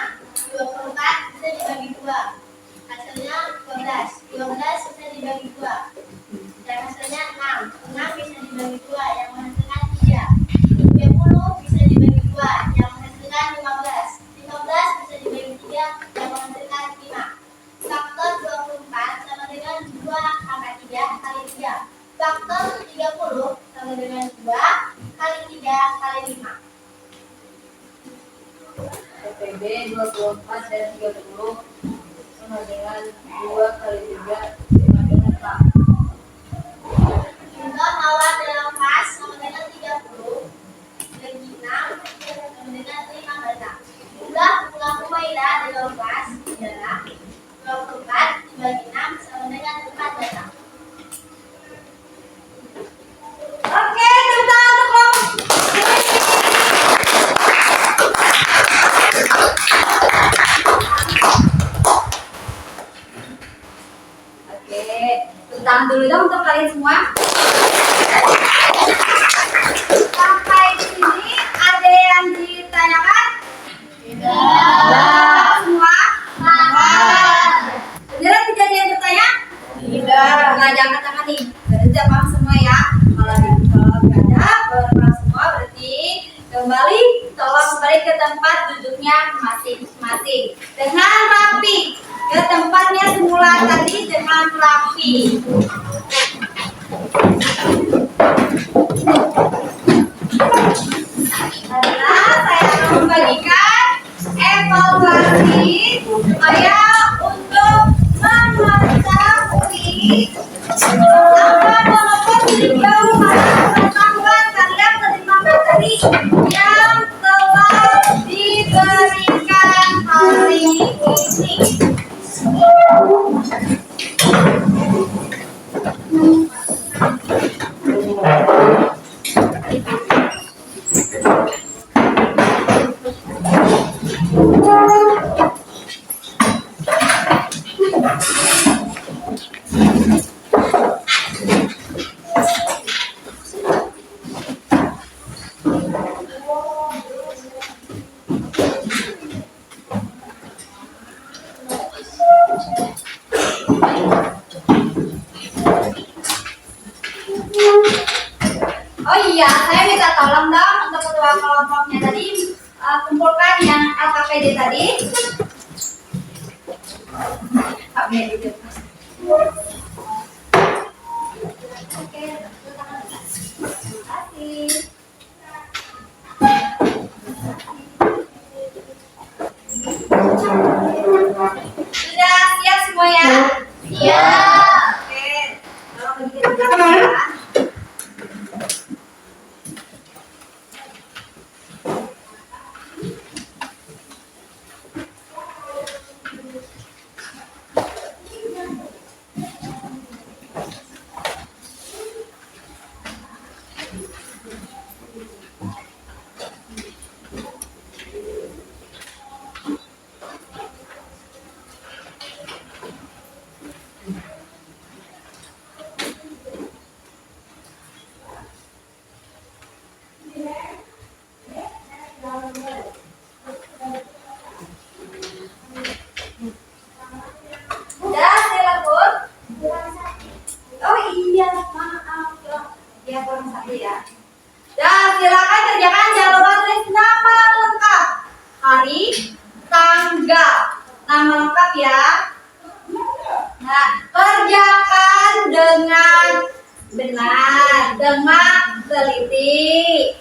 24 bisa dibagi 2. Hasilnya 12. 12 bisa dibagi 2. Dan hasilnya 6. 6 bisa dibagi 2 yang menghasilkan 3. 30 bisa dibagi 2 yang menghasilkan 15. 15 bisa dibagi 3 yang menghasilkan 5. Faktor 24 sama dengan 2 kali 3 kali 3. Faktor 30 sama dengan 2 kali 3 kali 5. FPB 24 dan 30 sama dengan 2 kali 3 sama dengan 6. Jumlah mawar dalam vas sama dengan 30 bagi 6 sama dengan 5 batang. Jumlah bunga Humairah dalam vas adalah 24 dibagi 6 sama dengan 4 batang. Oke, tepuk tangan untuk kelompok. Oke, tepuk tangan dulu dong untuk kalian semua. Sampai sini ada yang ditanyakan? Tidak. Semua? Beneran tidak ada yang bertanya? Tidak. Nggak ada angkat tangan nih. Berarti udah paham semua ya. Kalau nggak ada, paham semua berarti kembali, tolong kembali ke tempat duduknya masing-masing dengan rapi. Ke tempatnya semula tadi dengan rapi. adalah saya akan membagikan evaluasi supaya untuk mengetahui apa walaupun sejauh mana pengetahuan kalian terima materi yang telah diberikan hari ini. Oh iya, saya minta tolong dong untuk ketua kelompoknya tadi kumpulkan yang LKPD tadi. Oke, gitu. Oke, terima kasih. Sudah siap semua ya? Siap. Oke, tolong begitu ya. Udah, saya lapor. Oh iya, maaf. Ya, kurang satu ya. Dan silakan kerjakan, jangan lupa tulis nama lengkap, hari, tanggal, nama lengkap ya. Nah, kerjakan dengan benar, dengan teliti.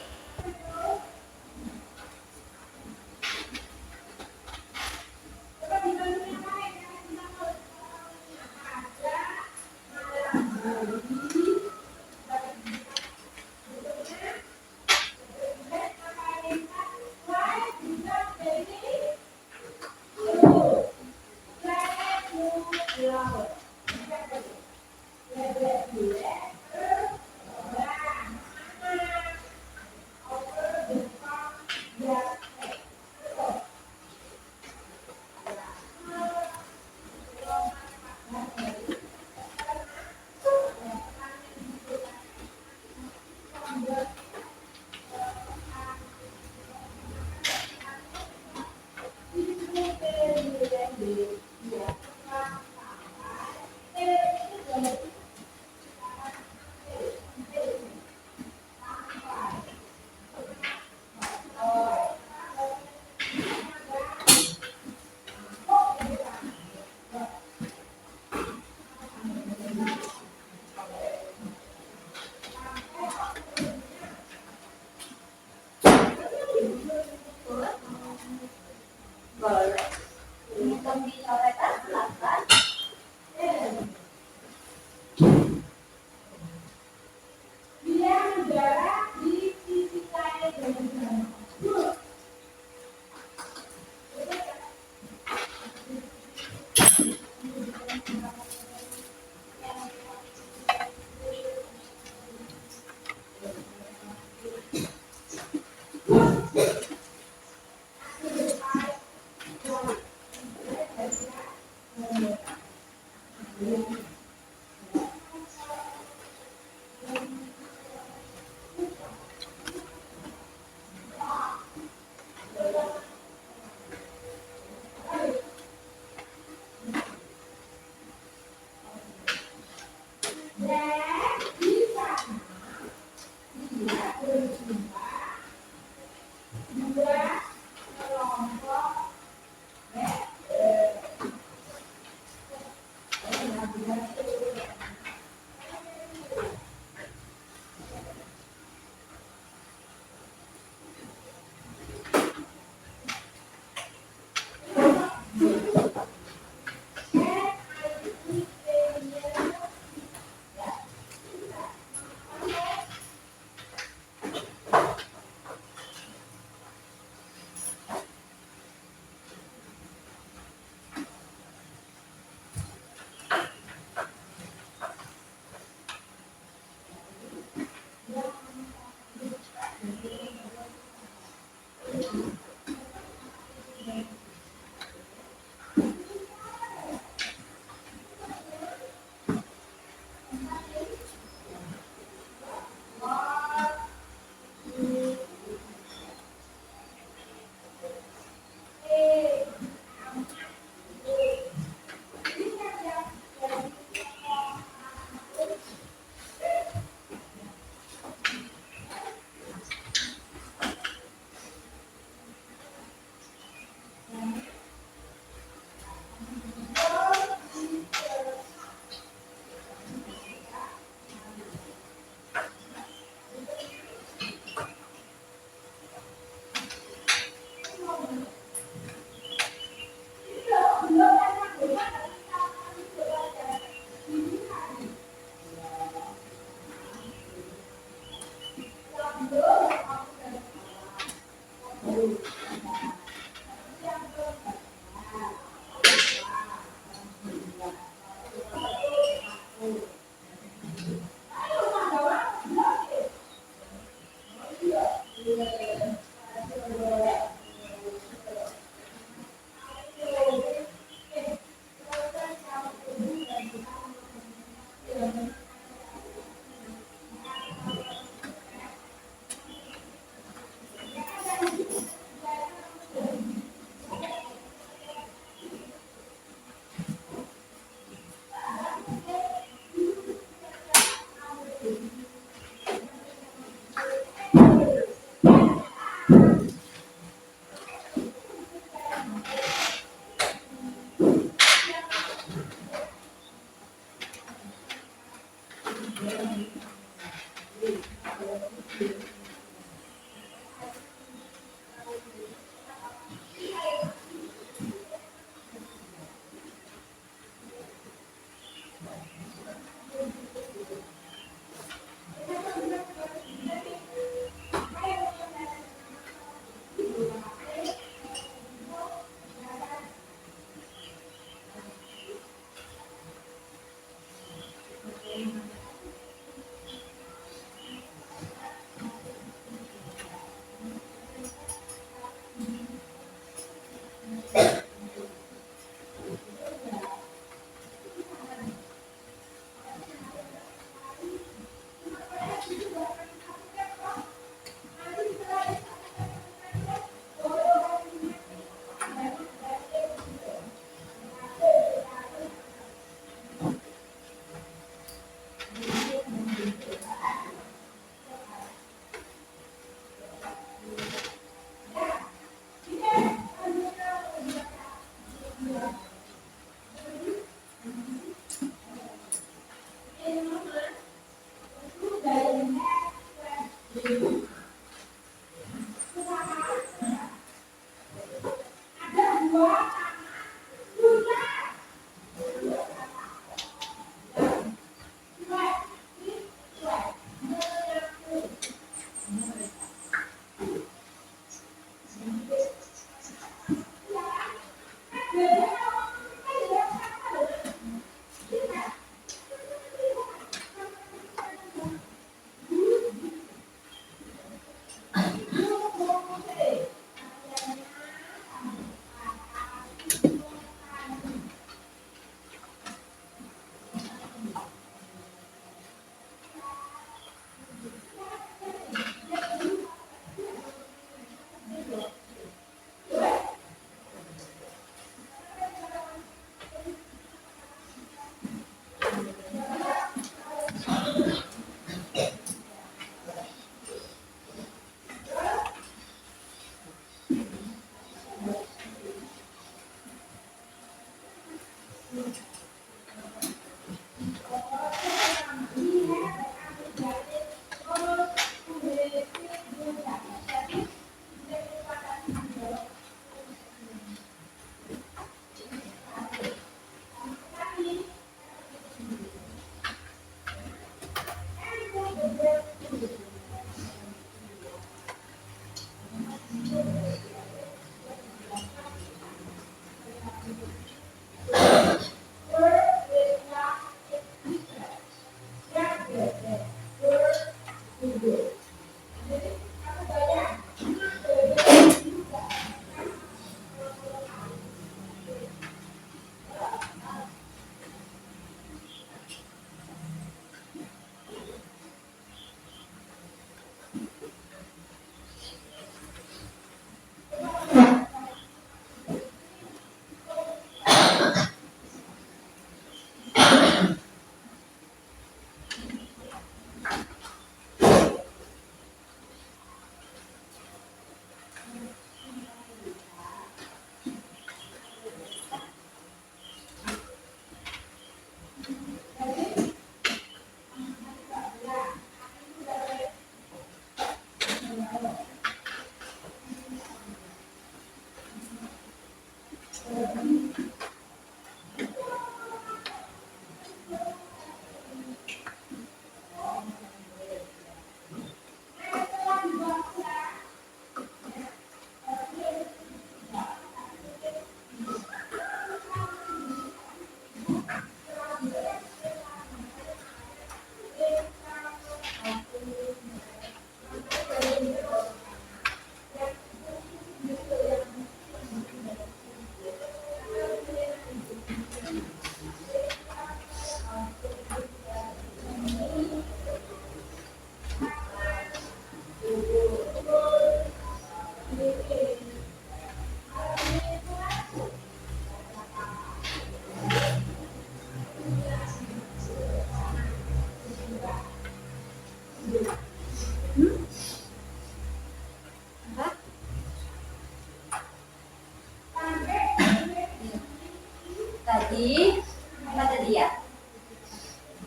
Tadi apa tadi ya?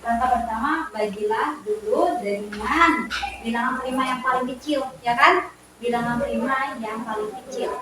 Langkah pertama, bagilah dulu dengan Bilangan prima yang paling kecil, ya kan? Bilangan prima yang paling kecil.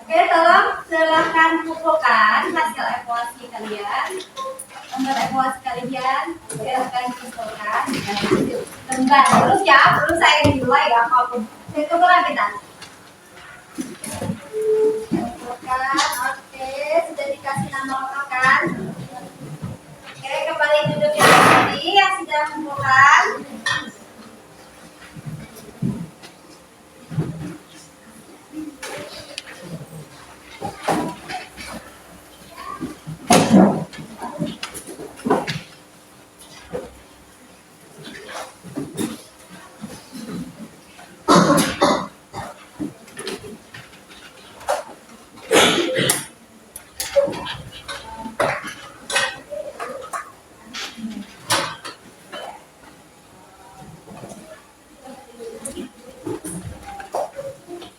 Oke, tolong silahkan kumpulkan hasil evaluasi kalian. Lembar evaluasi kalian silahkan kumpulkan. Lembar terus ya, belum saya nilai ya apapun. Saya kumpulkan kita. Kumpulkan, oke, sudah dikasih nama lengkap kan? Oke, kembali duduk yang tadi yang sudah kumpulkan.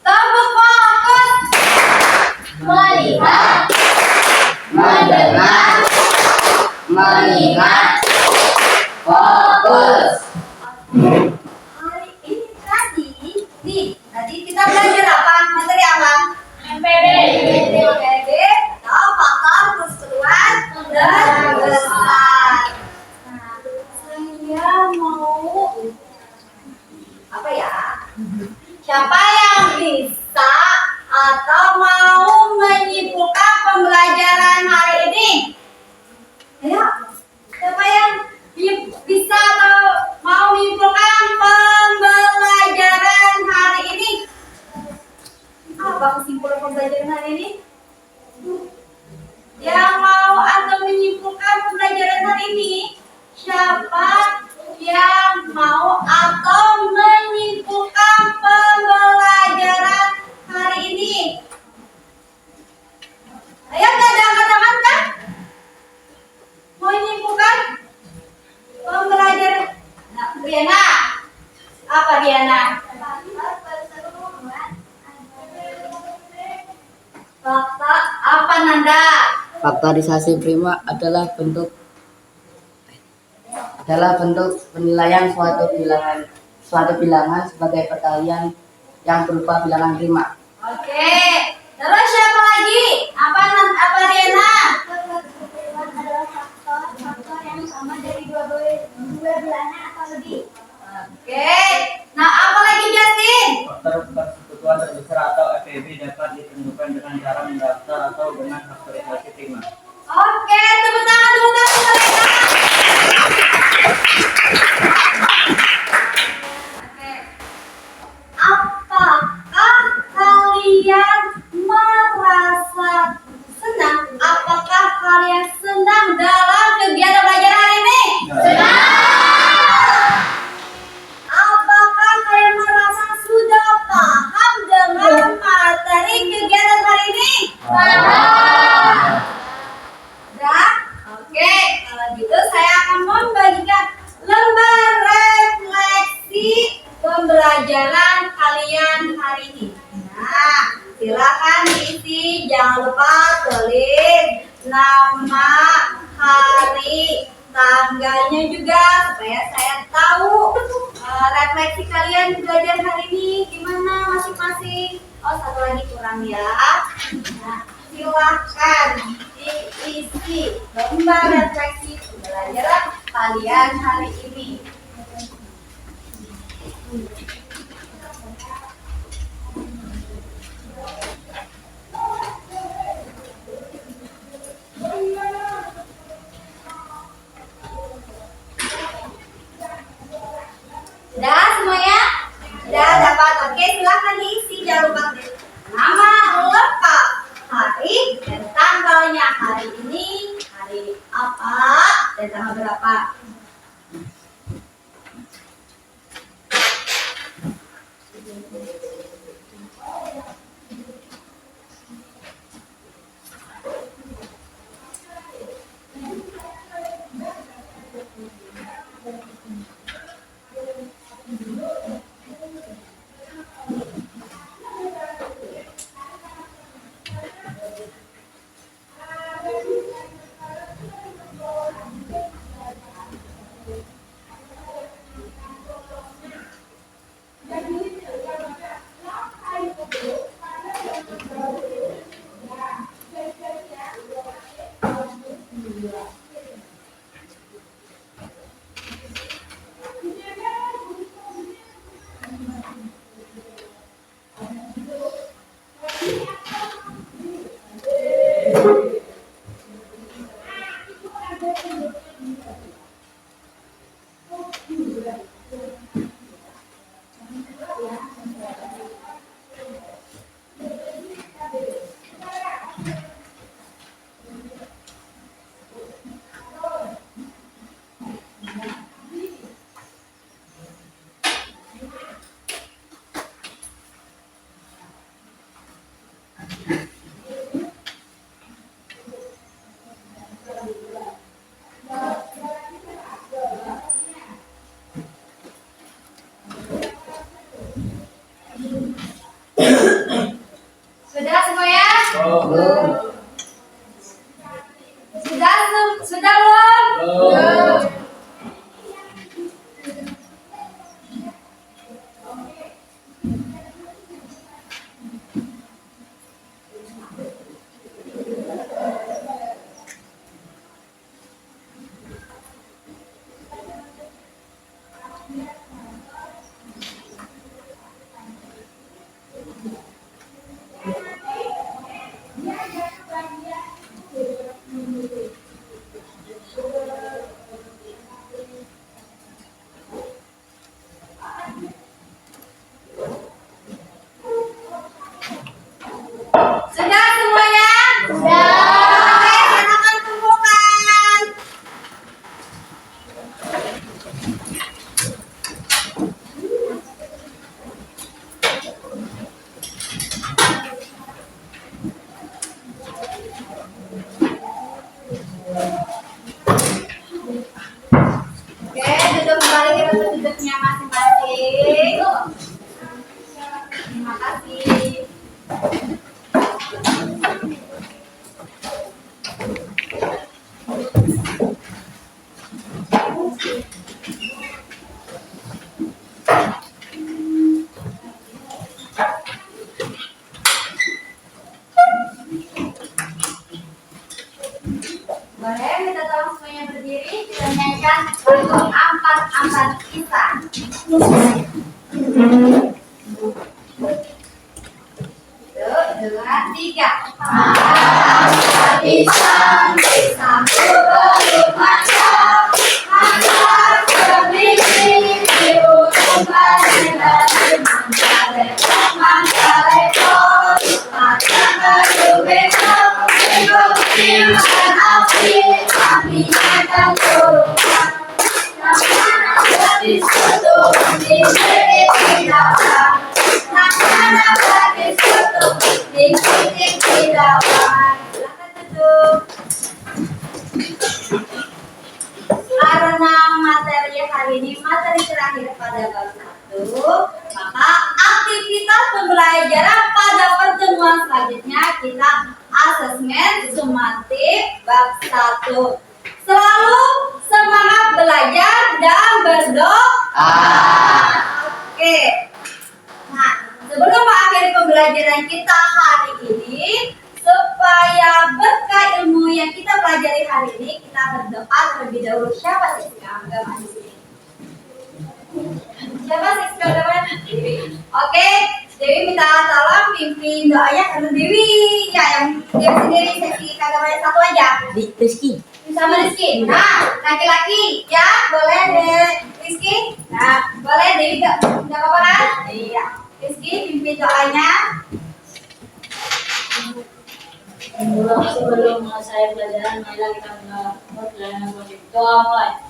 Tepuk fokus. Melihat, Mendengar, mengingat, fokus. Hari ini tadi kita belajar apa? Materi apa? MPB. MPB atau faktor persatuan dan besar. Nah, saya mau apa ya? Siapa yang bisa atau mau menyimpulkan pembelajaran hari ini? Ayo, siapa yang bisa atau mau menyimpulkan pembelajaran hari ini? Apa kesimpulan pembelajaran hari ini? Yang mau atau menyimpulkan pembelajaran hari ini? Siapa yang mau atau menyimpulkan pembelajaran hari ini? Ayo, nggak ada angkat tangan kan? Mau menyimpulkan pembelajaran? Nah, Diana, apa Diana? Fakta apa Nanda? Faktorisasi prima adalah bentuk penilaian suatu bilangan sebagai perkalian yang berupa bilangan prima. Oke, terus siapa lagi? Apa Diana? Adalah faktor yang sama dari dua bilangan atau lebih. Oke, nah apa lagi Justin? Faktor persekutuan terbesar atau FPB dapat ditentukan dengan cara mendaftar atau dengan faktorisasi prima. Oke, tepuk tangan dulu mereka. Oke, apakah kalian merasa senang? Apakah kalian senang dalam kegiatan belajar hari ini? Apakah kalian merasa sudah paham dengan materi kegiatan hari ini? Sudah? Oke, kalau gitu saya akan membagikan lembar refleksi pembelajaran kalian hari ini. Nah, silakan diisi, jangan lupa tulis nama, hari, tanggalnya juga supaya saya tahu refleksi kalian belajar hari ini gimana masing-masing. Oh, satu lagi kurang ya. Nah, silahkan diisi lembar refleksi pembelajaran kalian hari ini. Sudah dapat. Oke, silakan diisi. Jangan lupa tulis nama lengkap, hari dan tanggalnya. Hari ini hari apa dan tanggal berapa. Sudah semuanya? Sudah belum? Sudah semuanya? Sudah. Oke, silakan kumpulkan. Oke, duduk kembali ke tempat duduknya masing-masing. Terima kasih. Boleh minta tolong semuanya berdiri, kita nyanyikan lagu Ampat-Ampat Kita. Satu, dua, tiga. Ampat-ampat pisang, pisangku bermacam, angkat kebimbing di ujung badan dan mangga lekor, makan baju besok, timbangan api, apinya akan turun. Gadis itu dikit tidak, nak gadis itu dikit tidak. Silakan duduk. Karena materi hari ini materi terakhir pada bab 1, maka aktivitas pembelajaran pada pertemuan selanjutnya kita asesmen sumatif bab 1. Selalu semangat belajar dan berdoa. Oke. Nah, sebelum mengakhiri pembelajaran kita hari ini, supaya berkah ilmu yang kita pelajari hari ini, kita berdoa terlebih dahulu. Siapa Siska agama di sini? Siapa Siska agama? Dewi. Oke, Dewi minta tolong pimpin doanya karena Dewi ya yang Dewi sendiri seksi agamanya satu aja. Rizky. sama Rizky. Nah, laki-laki ya boleh deh Rizky. Nah, boleh Dewi nggak apa-apa kan? Iya. Rizky pimpin doanya. Sebelum saya pelajaran, marilah kita berdoa mulai.